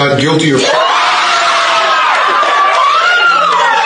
Not guilty of...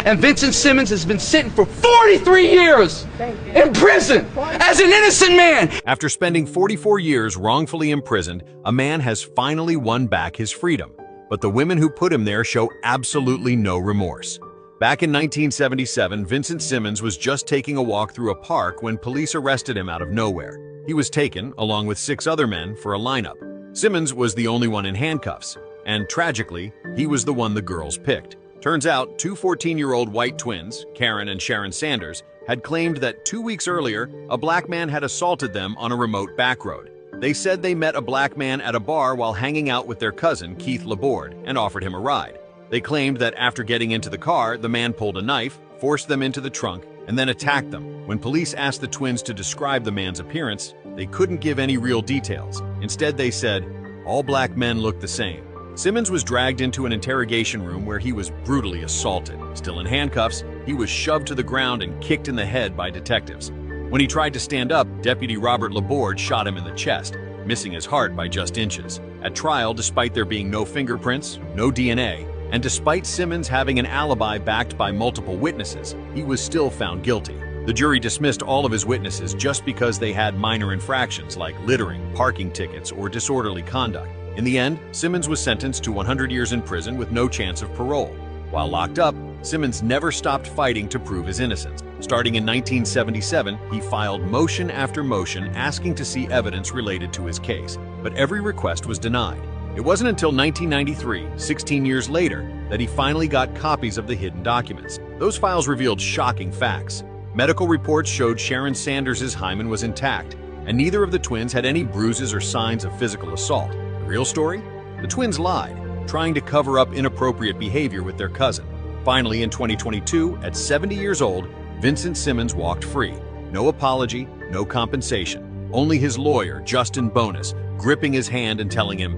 And Vincent Simmons has been sentenced for 43 years in prison as an innocent man. After spending 44 years wrongfully imprisoned, a man has finally won back his freedom. But the women who put him there show absolutely no remorse. Back in 1977, Vincent Simmons was just taking a walk through a park when police arrested him out of nowhere. He was taken, along with 6 other men, for a lineup. Simmons was the only one in handcuffs, and tragically, he was the one the girls picked. Turns out, 2 14-year-old white twins, Karen and Sharon Sanders, had claimed that 2 weeks earlier, a black man had assaulted them on a remote back road. They said they met a black man at a bar while hanging out with their cousin, Keith Laborde, and offered him a ride. They claimed that after getting into the car, the man pulled a knife, forced them into the trunk, and then attacked them. When police asked the twins to describe the man's appearance, they couldn't give any real details. Instead, they said, "All black men look the same." Simmons was dragged into an interrogation room where he was brutally assaulted. Still in handcuffs, he was shoved to the ground and kicked in the head by detectives. When he tried to stand up, Deputy Robert Laborde shot him in the chest, missing his heart by just inches. At trial, despite there being no fingerprints, no DNA, and despite Simmons having an alibi backed by multiple witnesses, he was still found guilty. The jury dismissed all of his witnesses just because they had minor infractions like littering, parking tickets, or disorderly conduct. In the end, Simmons was sentenced to 100 years in prison with no chance of parole. While locked up, Simmons never stopped fighting to prove his innocence. Starting in 1977, he filed motion after motion asking to see evidence related to his case, but every request was denied. It wasn't until 1993, 16 years later, that he finally got copies of the hidden documents. Those files revealed shocking facts. Medical reports showed Sharon Sanders' hymen was intact, and neither of the twins had any bruises or signs of physical assault. The real story? The twins lied, trying to cover up inappropriate behavior with their cousin. Finally, in 2022, at 70 years old, Vincent Simmons walked free. No apology, no compensation. Only his lawyer, Justin Bonus, gripping his hand and telling him,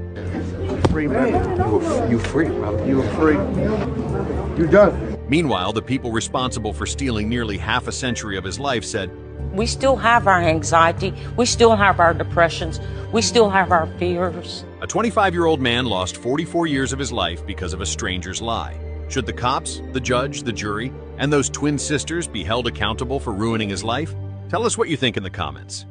"Free, man. You free, brother. You were free. You done." Meanwhile, the people responsible for stealing nearly half a century of his life said, "We still have our anxiety. We still have our depressions. We still have our fears." A 25-year-old man lost 44 years of his life because of a stranger's lie. Should the cops, the judge, the jury, and those twin sisters be held accountable for ruining his life? Tell us what you think in the comments.